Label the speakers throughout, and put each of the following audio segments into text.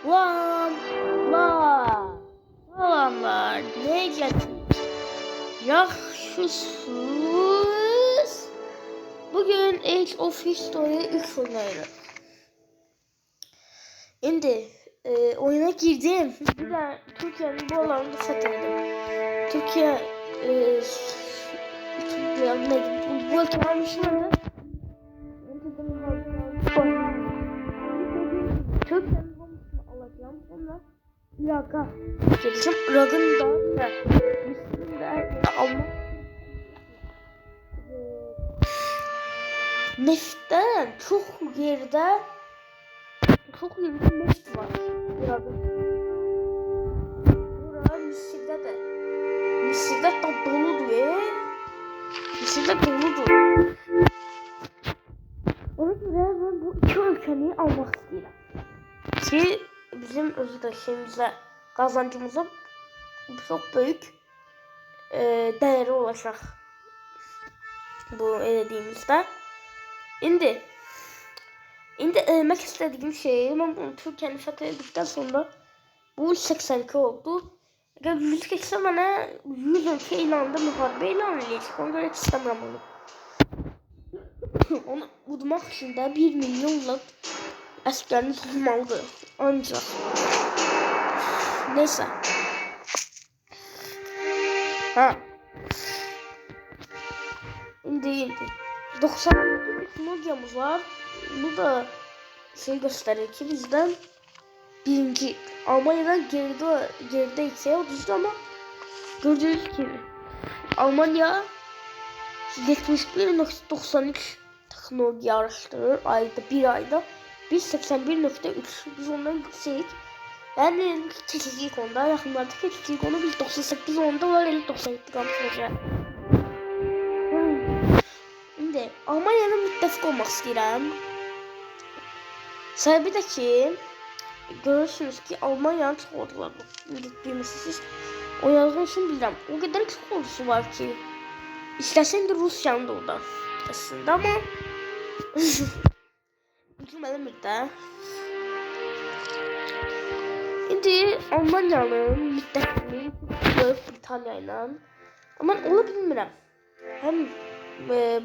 Speaker 1: Lan var ne getir? Yaxşısınız. Bugün Age of History 3 oynayırıq. İndi oyuna girdim. Bir de Türkiye'nin bu alanını fethedildim. Türkiye bu ülke almışlardı. Türkiye'nin hamısını alacağım. Sonra Irak'a geleceğim. Irak'ın da Mısır'ın da almak. Neftten çok yerde neft var. Irak'ın. Burası Mısır'da da. Mısır'da da doludur. Mısır'da doludur. Ona göre ben bu iki ülkeyi almak istiyorum. Ki bizim özü de şeyimizle, kazancımıza çok büyük değeri olacak. Bu elediğimizde. İndi eləmək istədiyim şey, ben bunu Türkiye'ni fethedildikten sonra bu 82 oldu. Eğer 100 geçse bana 100 ülke ilanında müharibə ilan edecek. Ona göre istemiyorum onu. Onu vurmak için de 1 milyonla askerini tutmalıdır. Ancak. Neyse. Ha. İndi. 90 teknolojimiz var. Bu da şey gösterir ki bizden birinci. Almanya'dan gerideyse o düzdü ama gördüğünüz gibi Almanya 71.93 teknoloji araştırır bir ayda. Biz 81.3. Biz ondan yükseğiz. Yani keçəcəyik onda. Yaxınlarda keçəcəyik onu. Biz 98 onda var. 97 qalmışıq. Şimdi Almanya'nın müttəfiq olmaq istəyirəm. Səbəbi də ki görürsünüz ki Almanya'nın çox orduları var. Bilmişsiniz. O yazdığı için bilirəm. O kadar çok ordusu var ki. İstəsən də Rusiyanın da orada aslında ama bilmədim də. İndi Almanya'nın müttəfiqliyi Böyük Britanya ilə. Ama onu bilmirəm. Hem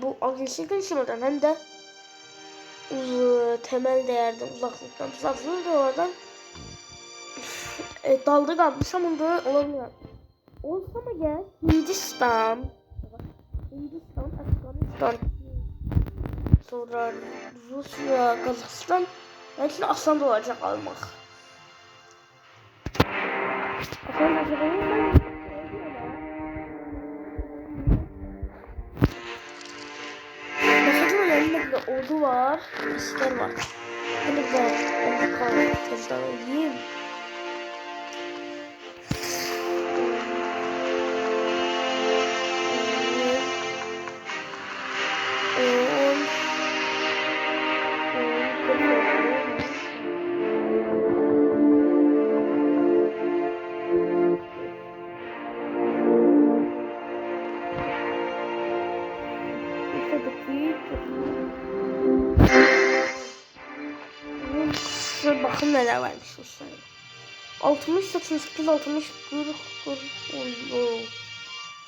Speaker 1: bu agresif gelişmeden hem de temel değerden uzaklıktan da oradan dalda kalmışam onda olabilir. Olsa mı gel Hindistan, Afganistan, sonra Rusya, Kazakistan belki asan da olacak almak. Ordu var, asker var. Hani var, onu kazanayım. Bakın neler varmış bu sene. 60, 88, 60, 40,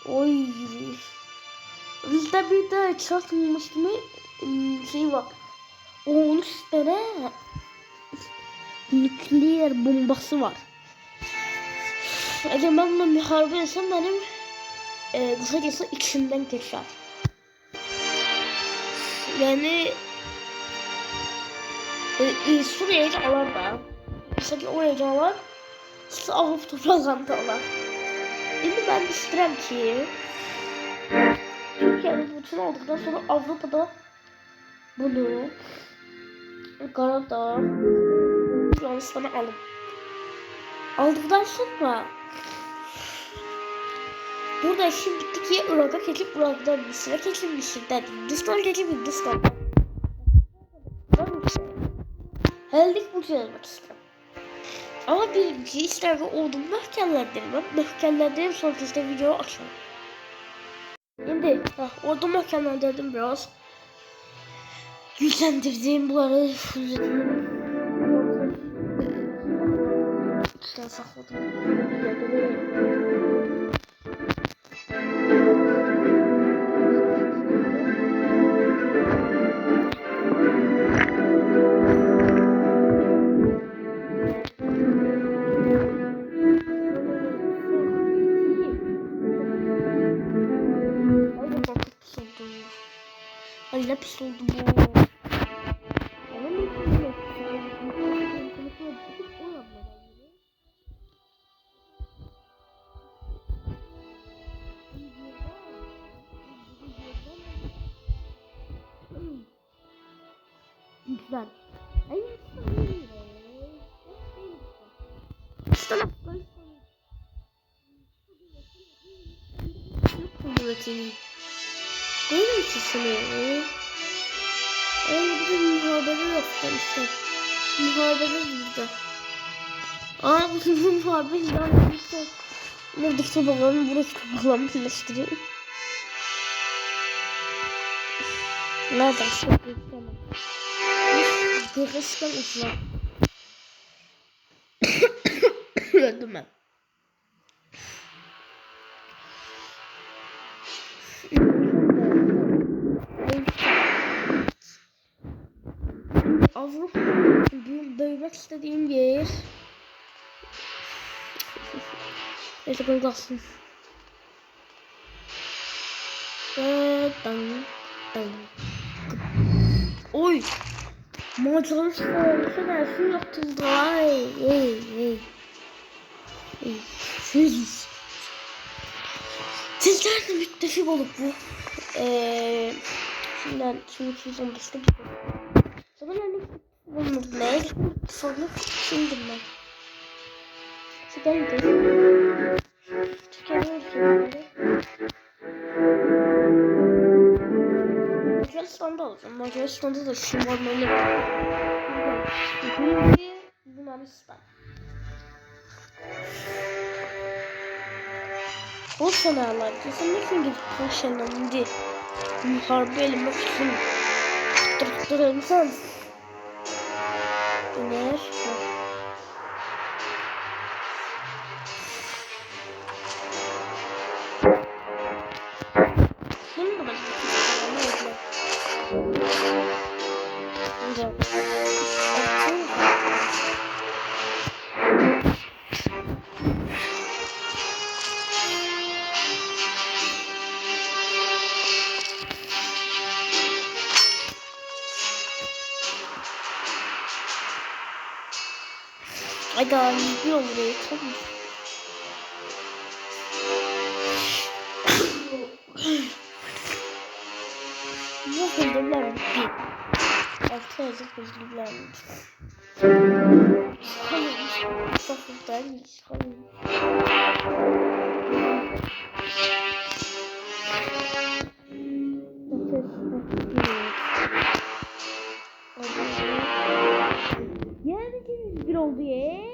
Speaker 1: oy. Bizde bir de çatılmış gibi şey var. 13 tane nükleer bombası var. Eğer ben bununla müharebe etsem benim kısacası içimden geçer. Yani Suriye'yi de alar da. Mesela oraya da alar. Sizi alıp toprağını da alar. Şimdi ben isterim ki Türkiye'nin bütün olduktan sonra Avrupa'da bunu Karadağ Yunanistan'a alın. Aldıktan sonra burada işim bitti ki Irak'a geçip Irak'tan Mısır'a geçip Mısır'dan Hindistan'a geçip Hindistan'dan Heldik bu yazmak istedim. Ama birinci isterse ordum mahkemelendirmem. Mahkemelendirip sonra işte video açalım. Şimdi ordu mahkemelendirdim biraz. Güçlendirdim bunları. Küçükken sakladım. Yerde ay ne pis oldu bu. Güzel. Ay İstemem. Kuvvetini. Böyle ikisini. Öyle bir de muhabere yoktu işte. Muhabere burada. Aa bu muhabere işte. Buradaki tobalarını buradaki tobalarını birleştireyim. Nereden şey göstermem. Gerçekten uzak. Öldüm ben. Avrupa dövmek istediğim yer. Neyse böyle kalsın. Oy. Maceranın sonrası dersin yaptım daha iyi. Siz. Sizlerle müttefik olup bu. Şimdi 215'te bir zaman hani bulmadım. Neye gittim? Sonra şimdim ben. Çıkarım dedim. Çıkarım şimdi. Macaristan'da olacağım. Macaristan'da da şımarmalı. Yunanistan. O sanalar kesinlikle gidip başlandı. Muharebe elime tutun. Tutturur insan. İner. Şimdi ben ay daha bir oluyor tabii. Bu hızlılar bitti. 6 aylık hızlılar bitti. Çıkalım. Safırdan çıkalım. Yani bir oldu ya.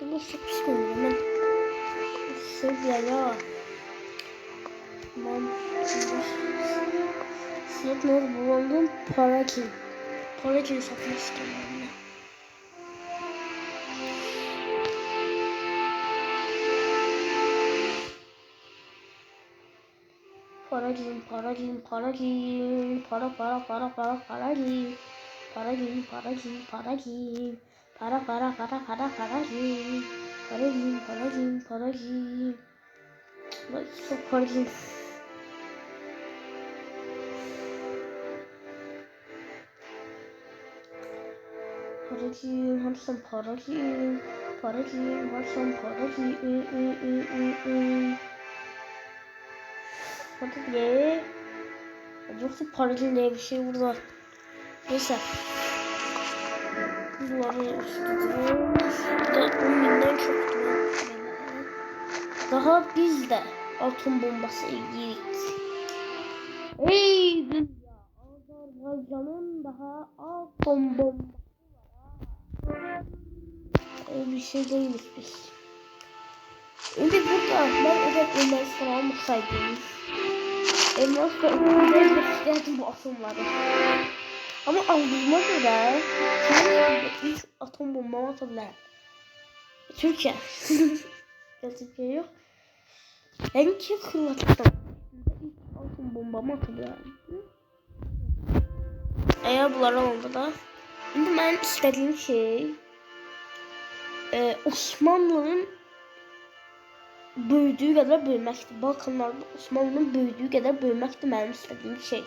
Speaker 1: Bu çok pişman ben. Sevgiler ya. Tamam. Sınıf ne oldu? Babamdan para ki. Para ki satmak istiyorum. Para giyin, para giyin, para giyin, para giyin, para giyin, para giyin, para giyin, para giyin, para giyin, para giyin. Bak çok para giyin. Para giyin, hamsan para giyin, hamsan para giyin. Hadi ye. Yoksa paralel diye bir şey burada. Neyse. Bunları üstüne. Bu da 10.000'den çoktu. Daha bizde. atom bombası yedik. Ey dünya, Azerbaycan'ın daha atom bombası var ha. Bir şey değiliz biz. Şimdi burada ben ödetlemez falan olsaydım. Elmas da ödetlemez bu atomları. Ama aldığıma göre Türkiye'de ilk atom bomba atabilir. Türkiye. Türkiye yok. En ki Hırvatistan. İlk atom bomba atabilir. Eğer bunlar oldu da. Şimdi ben istediğim şey Osmanlı'nın büyüdüğü kadar büyüməkdir. Balkanlarda Osmanlı'nın büyüdüğü kadar büyüməkdir benim istediğim şey.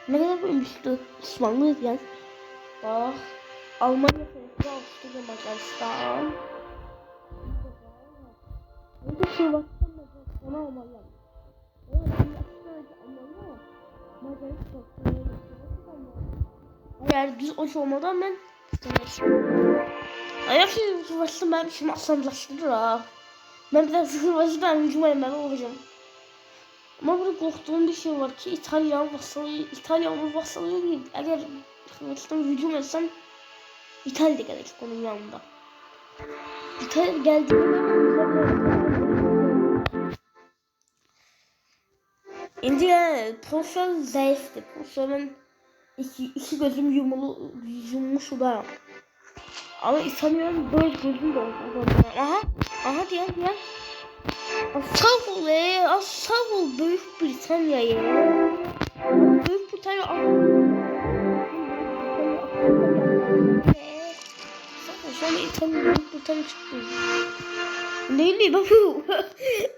Speaker 1: Ne kadar büyümüştü Osmanlı yani. Bak. Almanya, Fransa, Avusturya, Macaristan. Burada Hırvatistan, Macaristan, Almanya. Eğer düz oç olmadan ben ayak Hırvatistan benim işimi asanlaştırır ha. Ben biraz Hırvatistan hücum etmeli olacağım. Ama burada korktuğum bir şey var ki İtalyan'ın vasalı değil. Eğer Hırvatistan hücum etsem İtalya gelecek onun yanında. İtalya geldiğinde İndi Polşa zayıftı. Polşa'nın iki gözüm yummuş da. Ama İtalya'nın 4 gözüm de oldu. Aha diyen. Asıl Büyük Britanya'yı. Büyük Britanya sonra İtalya Büyük Britanya çıktı. Neydi bu?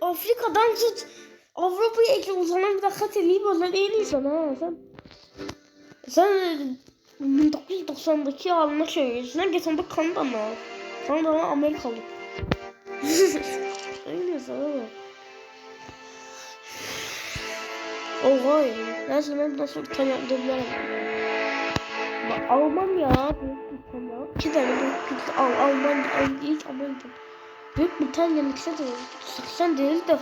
Speaker 1: Afrika'dan tut Avrupa'ya uzanan bir dakika televizyon en iyi sana. Sen 1990'daki haline söylüyorsun. Geç onda Kanada'na Amerikalı. Öyle sana. Oha ya. Neyse ben nasıl İtalyan dönüyorum. Almanya, Büyük Britanya. İki tane Büyük Britanya. Almanya, ilk Amerika. Büyük Britanya'nın ikisi de 80 değil de.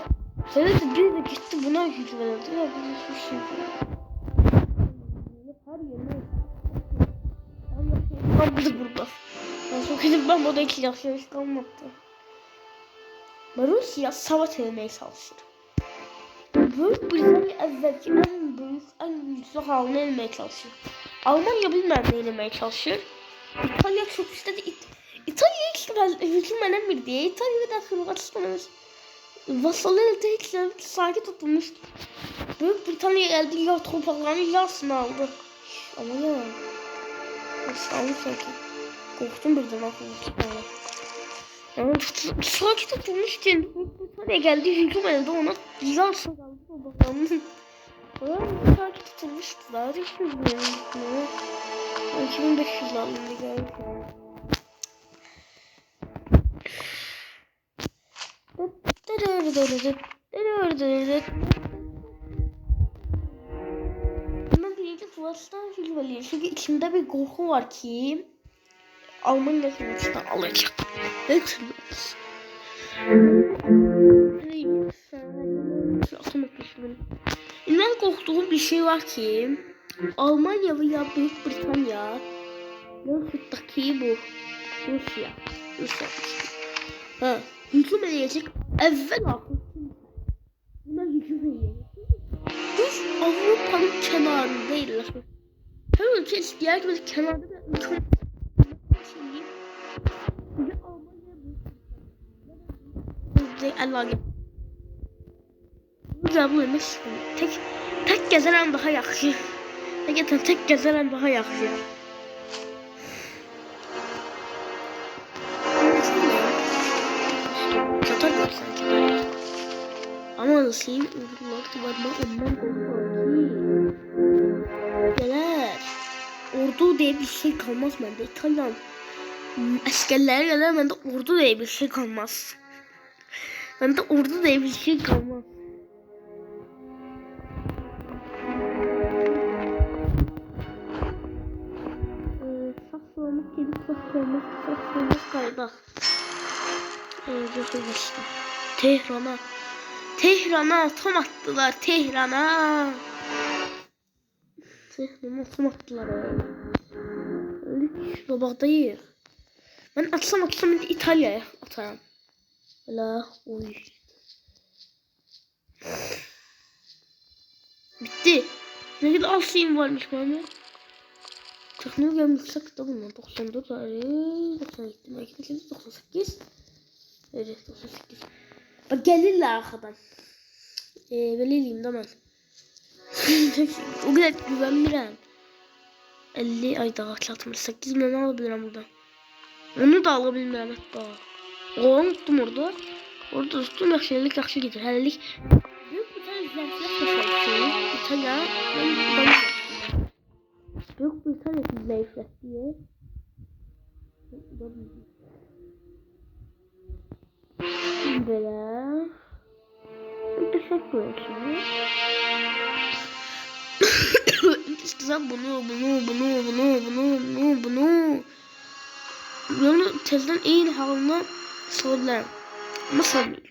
Speaker 1: Sen de bir de gitti buna hücum edildi. Ya biz hiçbir şey yok. Her yerine. Kalmadı burada. Ben burada 2 yaşamış kalmadı. Rusya savaş etmeye çalışır. Büyük Britanya evvelki en güçlü haline inmeye çalışır. Almanya bilmem ne inmeye çalışır. İtalya çok istedi. İtalya ilk hücum edemir diye. İtalya bir daha Hırvatistan'ımız vasalları da hiç sakin tutulmuştu. Büyük Britanya geldi ya topraklarını yarısını aldı. Ama ya. Nasıl aldı sanki. Korktum birden aklıma. Yani sakin tutulmuşken Büyük Britanya geldi hücum edildi ona yarısını aldı topraklarını. Bayağı sakin tutulmuştular. 2500 alındı galiba. Ben birinci Hırvatistan filmliyim çünkü içimde bir korku var ki Almanya Hırvatistan alacak. Hatırlıyoruz. Ben korktuğum bir şey var ki Almanya veya Büyük Britanya ya Hırvatistan bu Rusya. Hücum edecek evvel ahır buna hücum edecek. Biz Avrupa'nın kenarında değiller. Her ülke isteyen gibi kenarda da ülke şimdi Almanya bu Allah'a cevablaymış. Tek gezeren daha yaxşı. Tek gezeren daha yaxşı. Ama nasıl ordular var ondan korkuyorum ki. Neler? Ordu diye bir şey kalmaz bende. İtalyan askerler gelir bende ordu diye bir şey kalmaz. Bende ordu diye bir şey kalmaz. Saklamak gelip saklamak kayda. Götürmüştüm. Tehran'a. Tehran'a atom attılar. Tehran'a atom attılar. Öyle robotayız. Ben atsam indi İtalya'ya atarım. Hala oy. Bitti. Ne kadar az şeyim varmış bana. Teknoloji yüksek de bunlar. 94 98 98. Evet 98. Bak gelirler arkadan. Veliyim de ben. O kadar güvenmirəm. 50 ay daha 68 milyon alabilirim buradan. Onu da alabilmirəm hatta. Onu unuttum orada. Orada tuttum yaxşı getir. Hələlik büyük bir tane zəiflət İtalya Büyük bir tane zəiflət diye. Böyle. Teşekkür ederim. İşte bunu. Bunu tezden iyi haline sordular. Ama sormuyorum.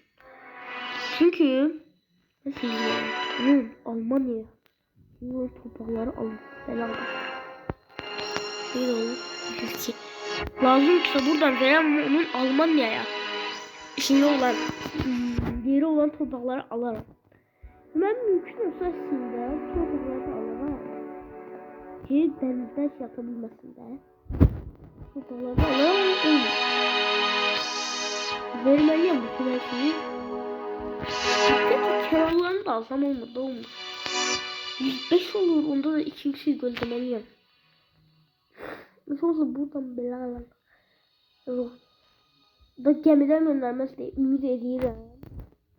Speaker 1: Çünkü mesela Almanya bu toprakları alın. Selam. Bir olur. Ki lazımsa buradan veren onun Almanya'ya işini olan yeri olan toprakları alırım. Ben mümkün olsa aslında toprakları alırım. Ki denizden yatabilmesin de. Toprakları alırım. Vermeliyim bu süreçini. Kenarlarını da alsam olmadı. 105 olur. Onda da 2 gözlemeliyim. Nasıl olsa buradan belalar. Da gemiden göndermez diye ümit ediyorum.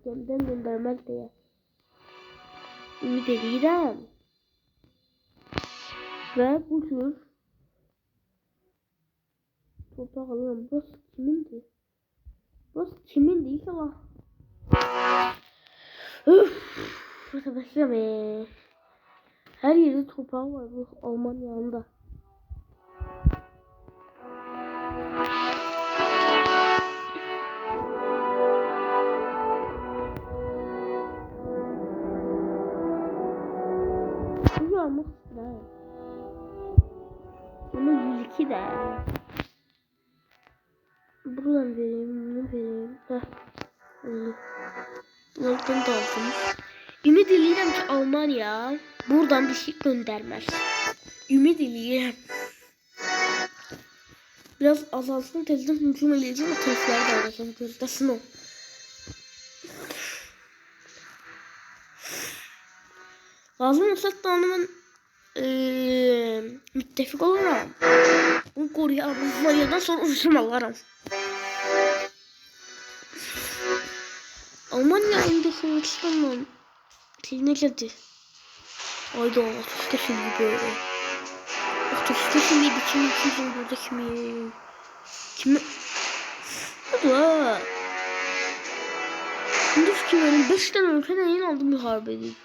Speaker 1: Gemiden göndermez diye ümit ediyorum. Ve bu tür toprak alıyorum. Burası kimindi? Burası kimindi inşallah. Arkadaşlar her yerde toprağı var bu Almanya'nda. Bu almak ister. Bunu 102 de. Buradan vereyim. Buradan da aldım. Ümit ediyorum ki Almanya buradan bir şey göndermez. Ümit ediyorum. Biraz azalsın tezden hücum edeceğim ve tezler de alacağım. Gözdesin o. Lazım olsa da onun müttefik olurum. Bunu koruyalım. Almanya'dan sonra hücum alırım. Almanya endişe Hristiyan'la ne geldi? Ayda 30'da şimdi böyle. 30'da şimdi kimi burada kimi? Hadi ha. Şimdi fikirlerim 5 tane ülkeden yeni aldım bir harbe edeyim.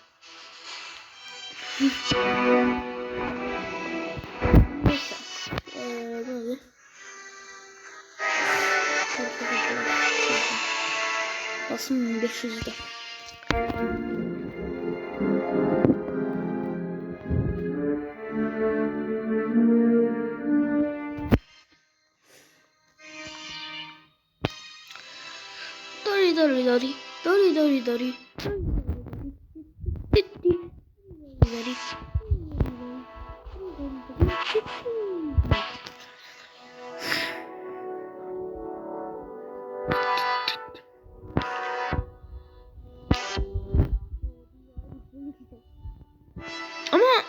Speaker 1: Neyse. Böyle. Basın 500'de. Dori. Ama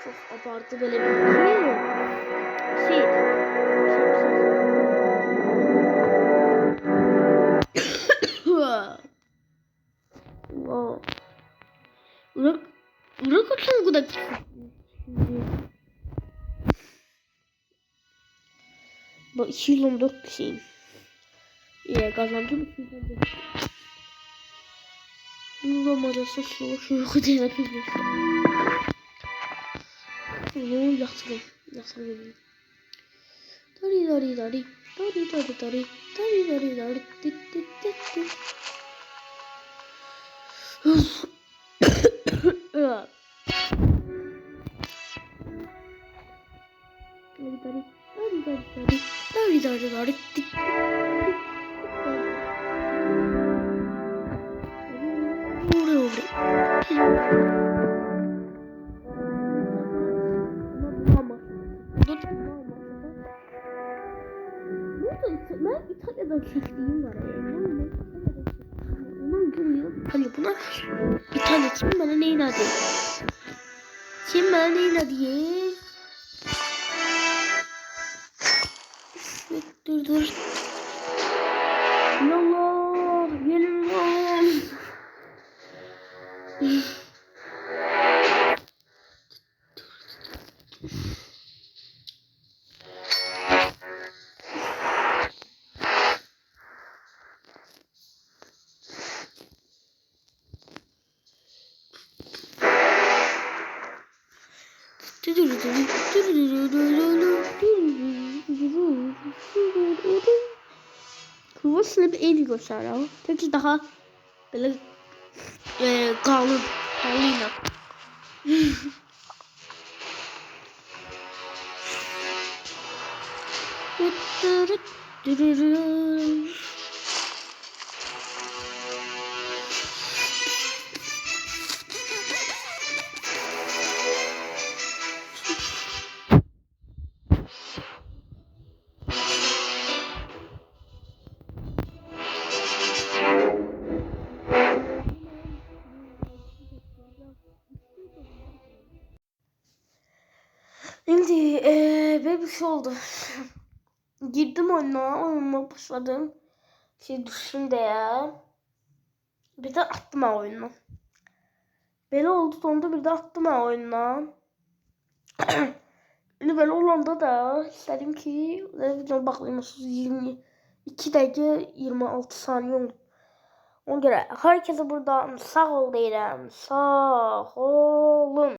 Speaker 1: çok abartı böyle bir wow. Irak atın bu da bak 214 kişiyim. İyi kazandım 214. Bu da maalesef şu kadar yapıyoruz. Yatırım. Yatırım. Dari dari dari. Dari dari dari. Dari dari dari. Dit dit dit dit. Dari dari. Dari dari dari. Dari dari dari. Dit. Ben İtalya'dan çektiğim var. Ondan görüyor İtalya buna. İtalya kim bana neyin adı? Kim bana neyin adı? Dur. Allah gelin lan. Kıvasını bir el göster ama. Peki daha böyle kalın yine. Şimdi böyle bir şey oldu. Girdim oyuna başladım. Düştüm de ya. Bir de attım oyunu. Böyle oldu sonunda bir de attım oyuna. Şimdi böyle olanda da istedim ki video bakayım 22 dakika 26 saniye oldu. Ona göre herkese buradan sağ ol deyirəm. Sağ olun.